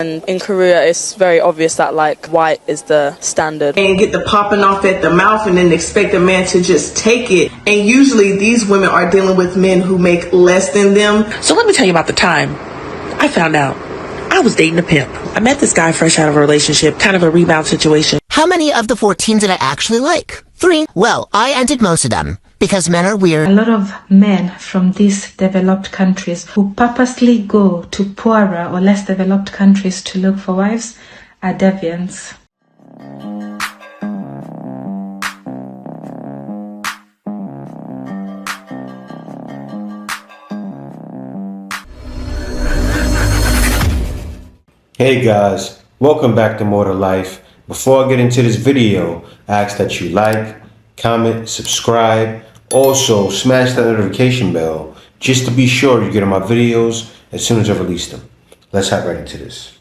And in Korea, it's very obvious that like white is the standard. And get the popping off at the mouth and then expect a man to just take it. And usually these women are dealing with men who make less than them. So let me tell you about the time I found out I was dating a pimp. I met this guy fresh out of a relationship, kind of a rebound situation. How many of the 14 did I actually like? 3. Well, I ended most of them. Because men are weird. A lot of men from these developed countries who purposely go to poorer or less developed countries to look for wives are deviants. Hey guys, welcome back to More to Life. Before I get into this video, I ask that you like, comment, subscribe. Also, smash that notification bell just to be sure you get my videos as soon as I release them. Let's hop right into this.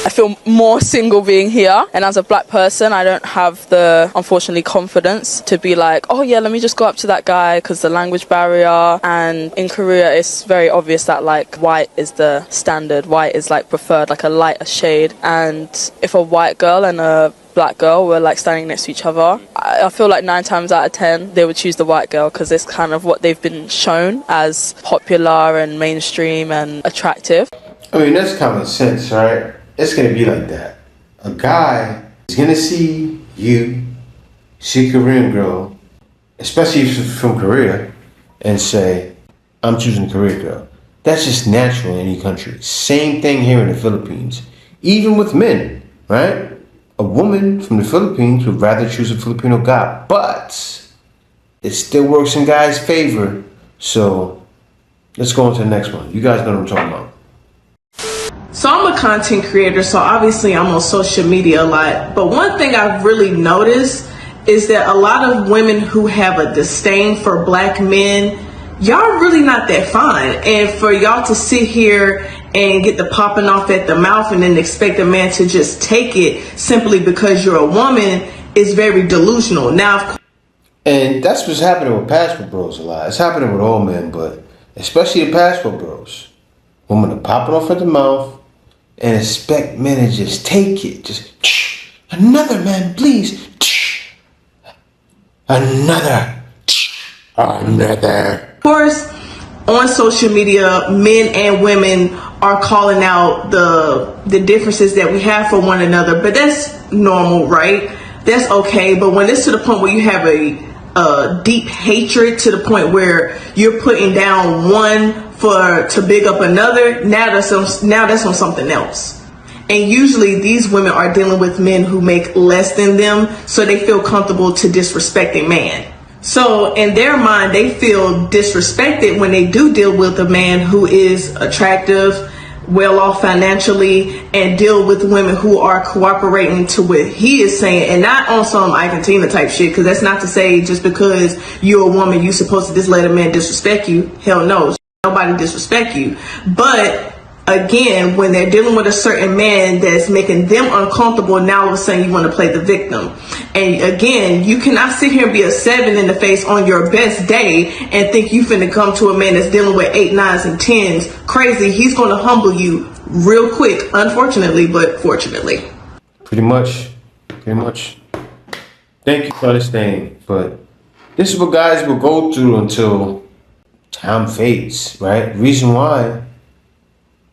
I feel more single being here, and as a black person I don't have the, unfortunately, confidence to be like, oh yeah, let me just go up to that guy because the language barrier. And in Korea it's very obvious that like white is the standard, white is like preferred, like a lighter shade. And if a white girl and a black girl were like standing next to each other, I feel like 9 times out of 10 they would choose the white girl because it's kind of what they've been shown as popular and mainstream and attractive. I mean, that's common sense, right? It's gonna be like that. A guy is gonna see you, see a Korean girl, especially if she's from Korea, and say, I'm choosing a Korean girl. That's just natural in any country. Same thing here in the Philippines. Even with men, right? A woman from the Philippines would rather choose a Filipino guy, but it still works in guys' favor. So let's go on to the next one. You guys know what I'm talking about. So I'm a content creator, so obviously I'm on social media a lot. But one thing I've really noticed is that a lot of women who have a disdain for black men, y'all really not that fine. And for y'all to sit here and get the popping off at the mouth and then expect a man to just take it simply because you're a woman is very delusional. Now, and that's what's happening with passport bros a lot. It's happening with all men, but especially the passport bros. Women are popping off at the mouth and expect men to just take it. Just, another man, please. Another. of course, on social media, men and women are calling out the differences that we have for one another, but that's normal, right? That's okay. But when it's to the point where you have a deep hatred to the point where you're putting down one to big up another, now that's on something else. And usually these women are dealing with men who make less than them, so they feel comfortable to disrespect a man. So in their mind, they feel disrespected when they do deal with a man who is attractive, well off financially, and deal with women who are cooperating to what he is saying, and not on some Ike Tina type shit. Because that's not to say just because you're a woman you're supposed to just let a man disrespect you. Hell no, nobody disrespect you. But again, when they're dealing with a certain man that's making them uncomfortable, now all of a sudden you want to play the victim. And again, you cannot sit here and be a 7 in the face on your best day and think you finna come to a man that's dealing with 8, 9s, and 10s. Crazy. He's going to humble you real quick, unfortunately, but fortunately. Pretty much. Thank you for understanding. But this is what guys will go through until time fades, right? Reason why,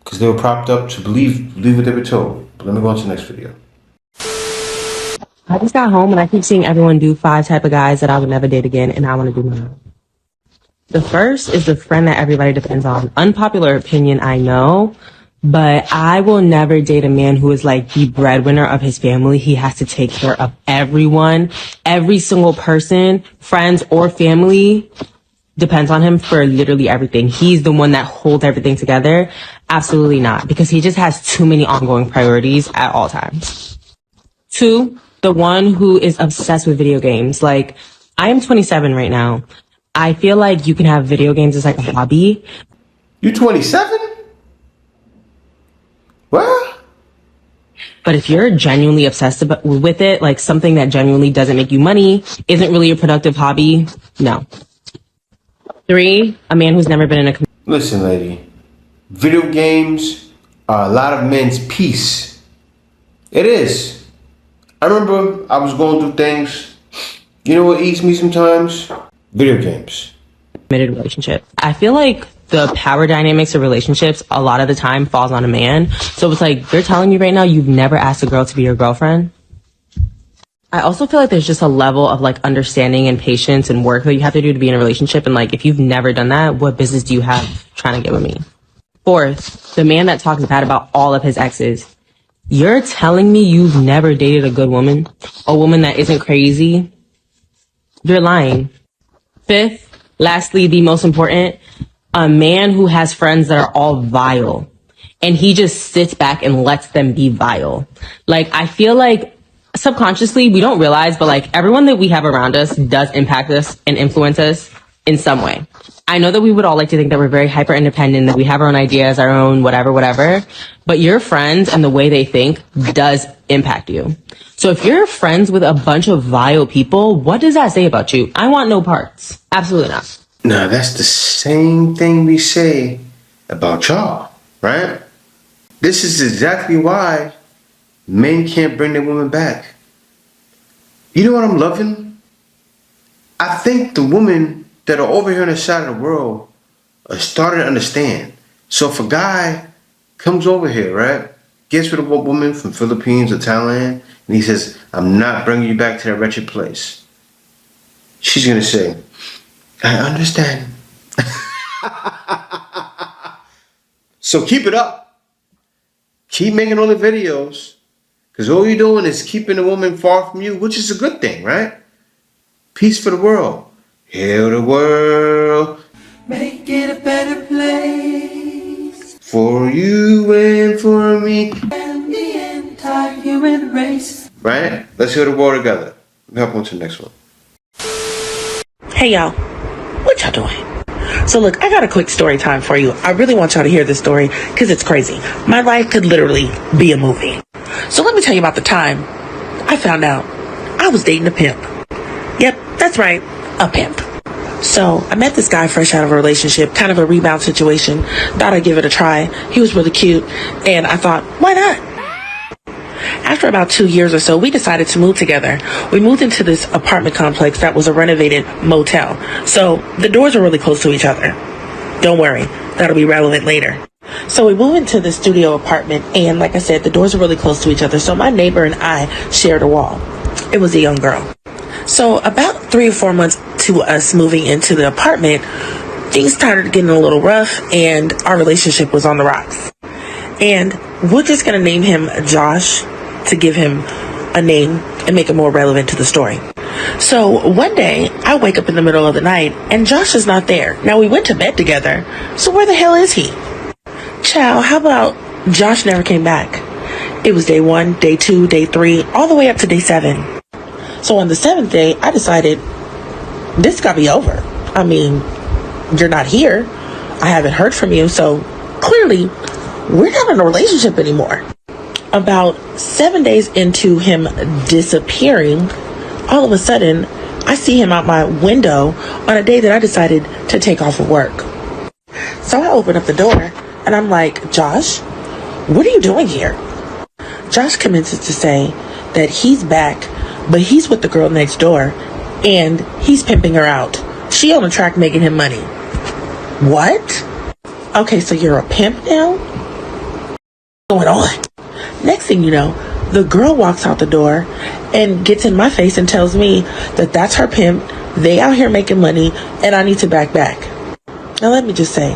because they were propped up to believe what they were told. But let me go on to the next video. I just got home and I keep seeing everyone do 5 type of guys that I would never date again, and I want to do mine. The first is the friend that everybody depends on. Unpopular opinion, I know, but I will never date a man who is like the breadwinner of his family. He has to take care of everyone, every single person, friends or family depends on him for literally everything. He's the one that holds everything together. Absolutely not, because he just has too many ongoing priorities at all times. 2, the one who is obsessed with video games. Like, I am 27 right now. I feel like you can have video games as like a hobby. You 27? What? But if you're genuinely obsessed with it, like something that genuinely doesn't make you money, isn't really a productive hobby, no. 3, a man who's never been in a... Listen, lady. Video games a lot of men's peace. It is. I remember I was going through things. You know what eats me sometimes? Video games. Committed relationship. I feel like the power dynamics of relationships a lot of the time falls on a man. So it's like, you're telling me right now you've never asked a girl to be your girlfriend? I also feel like there's just a level of like understanding and patience and work that you have to do to be in a relationship. And like, if you've never done that, what business do you have trying to get with me? Fourth, the man that talks bad about all of his exes. You're telling me you've never dated a good woman? A woman that isn't crazy? You're lying. Fifth, lastly, the most important, a man who has friends that are all vile. And he just sits back and lets them be vile. Like, I feel like subconsciously, we don't realize, but like everyone that we have around us does impact us and influence us in some way. I know that we would all like to think that we're very hyper independent, that we have our own ideas, our own whatever, but your friends and the way they think does impact you. So if you're friends with a bunch of vile people, what does that say about you? I want no parts. Absolutely not. Now, that's the same thing we say about y'all, right? This is exactly why men can't bring their women back. You know what I'm loving? I think the women that are over here on the side of the world are starting to understand. So if a guy comes over here, right, gets with a woman from Philippines or Thailand, and he says, I'm not bringing you back to that wretched place, she's going to say, I understand. So keep it up. Keep making all the videos. Because all you're doing is keeping the woman far from you, which is a good thing, right? Peace for the world. Heal the world. Make it a better place. For you and for me. And the entire human race. Right? Let's heal the world together. Let me hop on to the next one. Hey y'all, what y'all doing? So look, I got a quick story time for you. I really want y'all to hear this story because it's crazy. My life could literally be a movie. So let me tell you about the time I found out I was dating a pimp. Yep, that's right, a pimp. So I met this guy fresh out of a relationship, kind of a rebound situation. Thought I'd give it a try. He was really cute, and I thought, why not? After about 2 years or so, we decided to move together. We moved into this apartment complex that was a renovated motel. So the doors were really close to each other. Don't worry, that'll be relevant later. So we moved into the studio apartment, and like I said, the doors were really close to each other. So my neighbor and I shared a wall. It was a young girl. So about 3 or 4 months to us moving into the apartment, things started getting a little rough, and our relationship was on the rocks. And we're just going to name him Josh to give him a name and make it more relevant to the story. So one day, I wake up in the middle of the night, and Josh is not there. Now, we went to bed together, so where the hell is he? Chow, how about Josh never came back? It was day 1, day 2, day 3, all the way up to day 7. So on the 7th day, I decided, this gotta be over. I mean, you're not here. I haven't heard from you, so clearly, we're not in a relationship anymore. About 7 days into him disappearing, all of a sudden, I see him out my window on a day that I decided to take off of work. So I open up the door, and I'm like, Josh, what are you doing here? Josh commences to say that he's back, but he's with the girl next door, and he's pimping her out. She on the track making him money. What? Okay, so you're a pimp now? What's going on? Next thing you know, the girl walks out the door and gets in my face and tells me that that's her pimp, they out here making money, and I need to back. Now let me just say,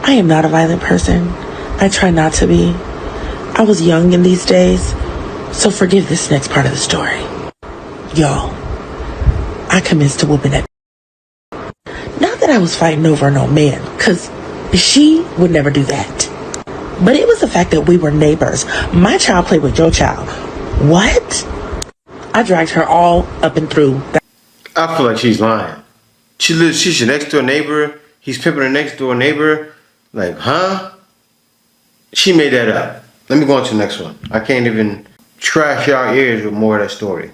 I am not a violent person. I try not to be. I was young in these days, so forgive this next part of the story. Y'all, I commenced to whooping that. Not that I was fighting over an old man, because she would never do that. But it was the fact that we were neighbors. My child played with your child. What? I dragged her all up and through that. I feel like she's lying. She's your next door neighbor. He's pimping her next door neighbor. Like, huh? She made that up. Let me go on to the next one. I can't even trash y'all ears with more of that story.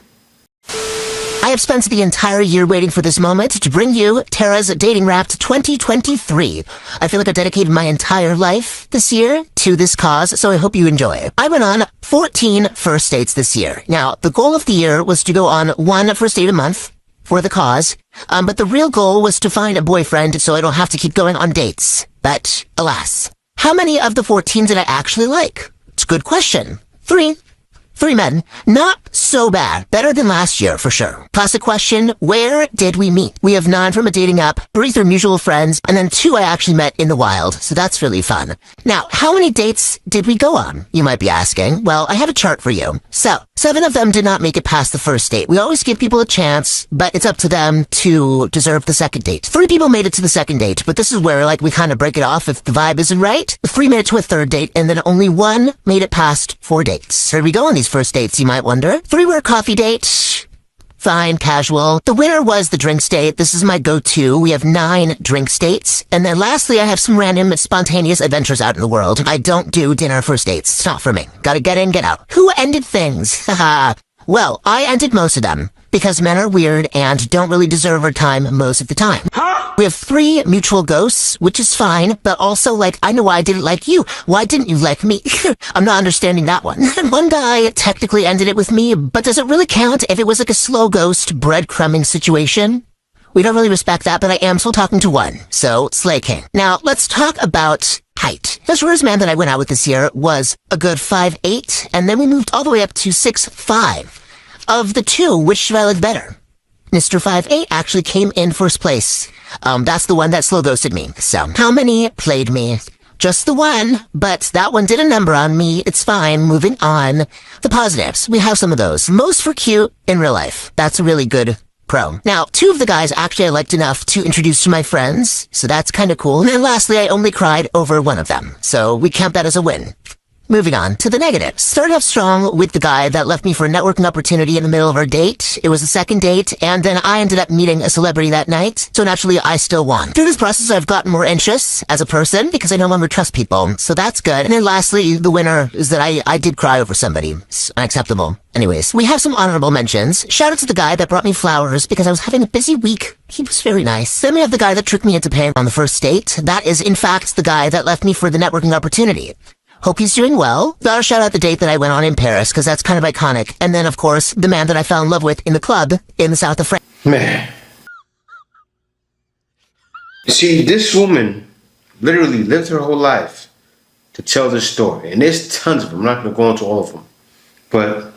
I have spent the entire year waiting for this moment to bring you Tara's Dating Wrapped 2023. I feel like I dedicated my entire life this year to this cause, so I hope you enjoy. I went on 14 first dates this year. Now, the goal of the year was to go on one first date a month for the cause, but the real goal was to find a boyfriend so I don't have to keep going on dates. But, alas, how many of the 14 did I actually like? It's a good question. 3. 3 men. Not so bad. Better than last year, for sure. Classic question, where did we meet? We have 9 from a dating app, 3 through mutual friends, and then 2 I actually met in the wild, so that's really fun. Now, how many dates did we go on? You might be asking. Well, I have a chart for you. So, 7 of them did not make it past the first date. We always give people a chance, but it's up to them to deserve the second date. 3 people made it to the second date, but this is where, we kind of break it off if the vibe isn't right. 3 made it to a third date, and then only 1 made it past 4 dates. Where do we go on these first dates, you might wonder? 3 were coffee dates. Fine, casual. The winner was the drinks date. This is my go-to. We have 9 drinks dates. And then lastly, I have some random spontaneous adventures out in the world. I don't do dinner first dates. It's not for me. Gotta get in, get out. Who ended things? Haha. Well, I ended most of them. Because men are weird and don't really deserve our time most of the time. We have 3 mutual ghosts, which is fine, but also, I know why I didn't like you. Why didn't you like me? I'm not understanding that one. One guy technically ended it with me, but does it really count if it was a slow ghost breadcrumbing situation? We don't really respect that, but I am still talking to 1, so Slay King. Now, let's talk about height. The shortest man that I went out with this year was a good 5'8", and then we moved all the way up to 6'5". Of the 2, which should I like better? Mr. 5'8" actually came in first place. That's the one that slow ghosted me. So, how many played me? Just the 1, but that one did a number on me. It's fine. Moving on. The positives. We have some of those. Most were cute in real life. That's a really good pro. Now, 2 of the guys actually I liked enough to introduce to my friends, so that's kind of cool. And then lastly, I only cried over 1 of them. So, we count that as a win. Moving on to the negatives. Started off strong with the guy that left me for a networking opportunity in the middle of our date. It was a second date, and then I ended up meeting a celebrity that night, so naturally I still won. Through this process, I've gotten more anxious as a person because I no longer trust people, so that's good. And then lastly, the winner is that I did cry over somebody. It's unacceptable. Anyways, we have some honorable mentions. Shout out to the guy that brought me flowers because I was having a busy week. He was very nice. Then we have the guy that tricked me into paying on the first date. That is, in fact, the guy that left me for the networking opportunity. Hope he's doing well. Gotta shout out the date that I went on in Paris, because that's kind of iconic. And then, of course, the man that I fell in love with in the club in the south of France. Man. See, this woman literally lived her whole life to tell this story. And there's tons of them. I'm not going to go into all of them. But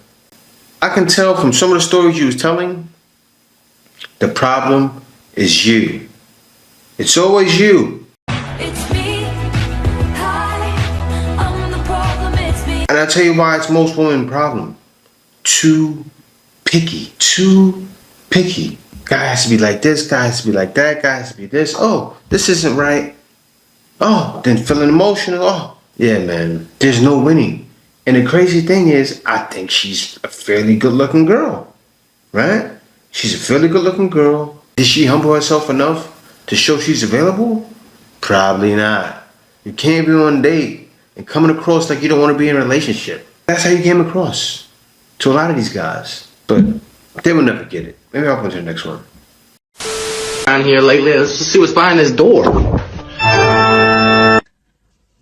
I can tell from some of the stories you was telling, the problem is you. It's always you. It's me. And I'll tell you why it's most women's problem. Too picky. Too picky. Guy has to be like this, guy has to be like that, guy has to be this. Oh, this isn't right. Oh, then feeling emotional. Oh, yeah, man. There's no winning. And the crazy thing is, I think she's a fairly good-looking girl. Right? She's a fairly good-looking girl. Did she humble herself enough to show she's available? Probably not. You can't be on a date and coming across like you don't want to be in a relationship. That's how you came across to a lot of these guys. But they will never get it. Maybe I'll go to the next one. Down here lately, let's just see what's behind this door.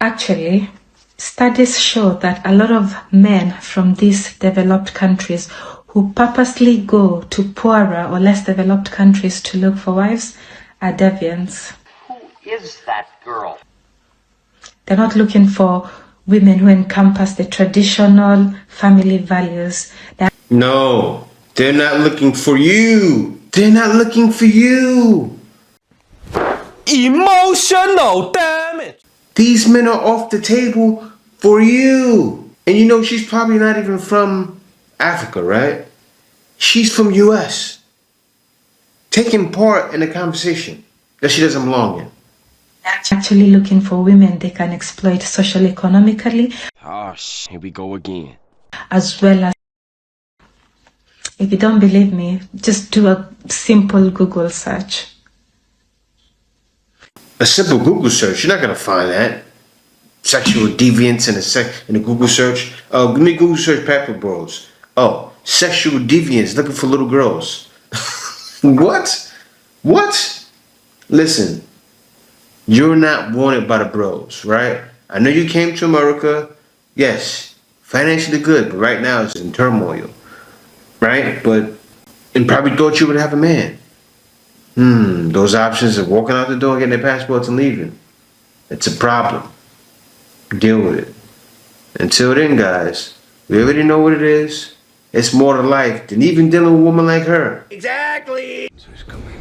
Actually, studies show that a lot of men from these developed countries who purposely go to poorer or less developed countries to look for wives are deviants. Who is that girl? They're not looking for women who encompass the traditional family values. No, they're not looking for you. They're not looking for you. Emotional damage. These men are off the table for you. And you know she's probably not even from Africa, right? She's from US. Taking part in a conversation that she doesn't belong in. Actually looking for women they can exploit socially, economically. Oh, here we go again. As well as, if you don't believe me, just do a simple Google search. A simple Google search, you're not gonna find that. Sexual deviance in a Google search. Oh, give me Google search Pepper Bros. Oh, sexual deviance looking for little girls. What? What? Listen, you're not wanted by the bros, right? I know you came to America, yes, financially good, but right now it's in turmoil, right? And probably thought you would have a man. Those options of walking out the door, getting their passports and leaving. It's a problem. Deal with it. Until then, guys, we already know what it is. It's more to life than even dealing with a woman like her. Exactly. So he's coming.